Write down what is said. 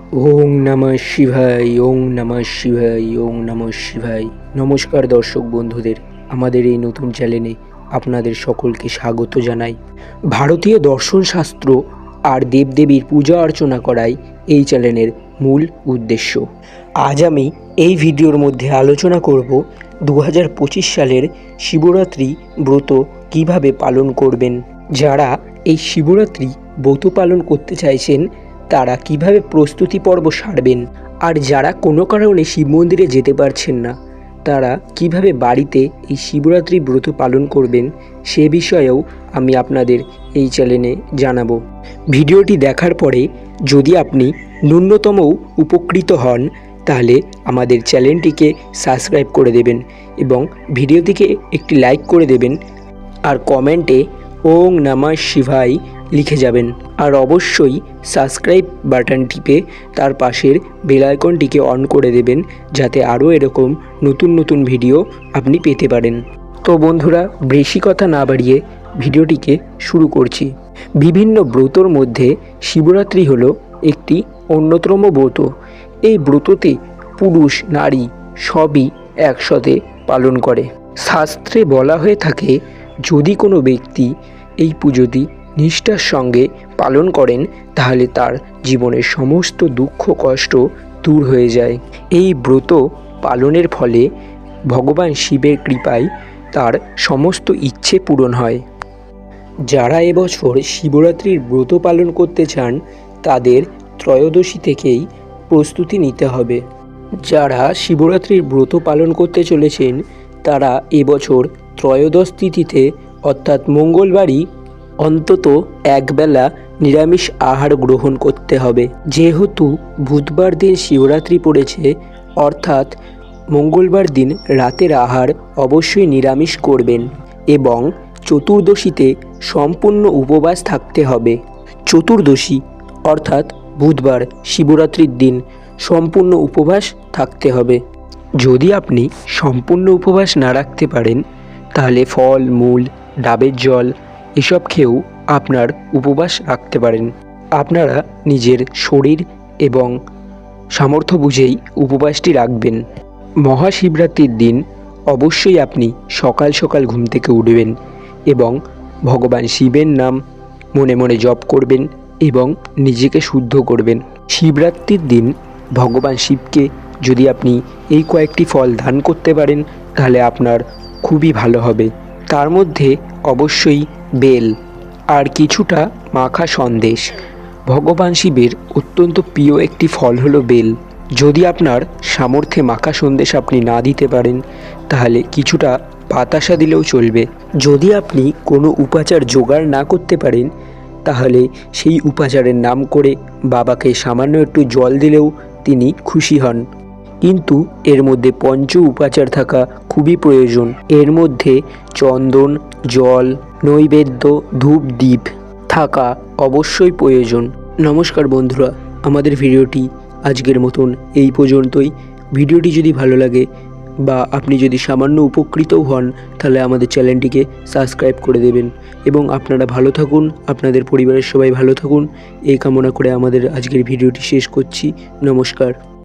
ওং নমঃ শিবায়, ওং নমঃ শিবায়, ওং নমঃ শিবায়। নমস্কার দর্শক বন্ধুদের, আমাদের এই নতুন চ্যানেলে আপনাদের সকলকে স্বাগত জানাই। ভারতীয় দর্শনশাস্ত্র আর দেবদেবীর পূজা অর্চনা করাই এই চ্যানেলের মূল উদ্দেশ্য। আজ আমি এই ভিডিওর মধ্যে আলোচনা করব 2025 সালের শিবরাত্রি ব্রত কিভাবে পালন করবেন। যারা এই শিবরাত্রি ব্রত পালন করতে চাইছেন তারা কিভাবে প্রস্তুতি পর্ব সারবেন, আর যারা কোনো কারণে শিব মন্দিরে যেতে পারছেন না তারা কিভাবে বাড়িতে এই শিবরাত্রি ব্রত পালন করবেন সে বিষয়েও আমি আপনাদের এই চ্যানেলে জানাবো। ভিডিওটি দেখার পরে যদি আপনি ন্যূনতমও উপকৃত হন তাহলে আমাদের চ্যানেলটিকে সাবস্ক্রাইব করে দেবেন এবং ভিডিওটিকে একটি লাইক করে দেবেন, আর কমেন্টে ওং নমঃ শিবায় লিখে যাবেন। আর অবশ্যই সাবস্ক্রাইব বাটন টিপে তার পাশের বেল আইকনটিকে অন করে দেবেন যাতে আরও এরকম নতুন নতুন ভিডিও আপনি পেতে পারেন। তো বন্ধুরা, বেশি কথা না বাড়িয়ে ভিডিওটিকে শুরু করছি। বিভিন্ন ব্রতর মধ্যে শিবরাত্রি হলো একটি অন্যতম ব্রত। এই ব্রততে পুরুষ নারী সবই একসাথে পালন করে। শাস্ত্রে বলা হয়ে থাকে, যদি কোনো ব্যক্তি এই পুজোটি নিষ্ঠার সঙ্গে পালন করেন তাহলে তার জীবনের সমস্ত দুঃখ কষ্ট দূর হয়ে যায়। এই ব্রত পালনের ফলে ভগবান শিবের কৃপায় তার সমস্ত ইচ্ছে পূরণ হয়। যারা এবছর শিবরাত্রির ব্রত পালন করতে চান তাদের ত্রয়োদশী থেকেই প্রস্তুতি নিতে হবে। যারা শিবরাত্রির ব্রত পালন করতে চলেছেন তারা এবছর ত্রয়োদশ তিথিতে অর্থাৎ মঙ্গলবারই অন্তত একবেলা নিরামিষ আহার গ্রহণ করতে হবে। যেহেতু বুধবার দিন শিবরাত্রি পড়েছে, অর্থাৎ মঙ্গলবার দিন রাতের আহার অবশ্যই নিরামিষ করবেন এবং চতুর্দশীতে সম্পূর্ণ উপবাস থাকতে হবে। চতুর্দশী অর্থাৎ বুধবার শিবরাত্রির দিন সম্পূর্ণ উপবাস থাকতে হবে। যদি আপনি সম্পূর্ণ উপবাস না রাখতে পারেন তাহলে ফল মূল ডাবের জল এসব খেয়েও আপনার উপবাস রাখতে পারেন। আপনারা নিজের শরীর এবং সামর্থ্য বুঝেই উপবাসটি রাখবেন। মহাশিবরাত্রির দিন অবশ্যই আপনি সকাল সকাল ঘুম থেকে উঠবেন এবং ভগবান শিবের নাম মনে মনে জপ করবেন এবং নিজেকে শুদ্ধ করবেন। শিবরাত্রির দিন ভগবান শিবকে যদি আপনি এই কয়েকটি ফল দান করতে পারেন তাহলে আপনার খুবই ভালো হবে। তার মধ্যে অবশ্যই বেল আর কিছুটা মাখা সন্দেশ। ভগবান শিবের অত্যন্ত প্রিয় একটি ফল হলো বেল। যদি আপনার সামর্থ্যে মাখা সন্দেশ আপনি না দিতে পারেন তাহলে কিছুটা বাতাসা দিলেও চলবে। যদি আপনি কোনো উপাচার জোগাড় না করতে পারেন তাহলে সেই উপাচারের নাম করে বাবাকে সামান্য একটু জল দিলেও তিনি খুশি হন। কিন্তু এর মধ্যে পঞ্চ উপাচার থাকা খুবই প্রয়োজন। এর মধ্যে চন্দন, জল, নৈবেদ্য, ধূপ, দীপ থাকা অবশ্যই প্রয়োজন। নমস্কার বন্ধুরা, আমাদের ভিডিওটি আজকের মতন এই পর্যন্তই। ভিডিওটি যদি ভালো লাগে বা আপনি যদি সামান্য উপকৃতও হন তাহলে আমাদের চ্যানেলটিকে সাবস্ক্রাইব করে দেবেন এবং আপনারা ভালো থাকুন, আপনাদের পরিবারের সবাই ভালো থাকুন এই কামনা করে আমাদের আজকের ভিডিওটি শেষ করছি। নমস্কার।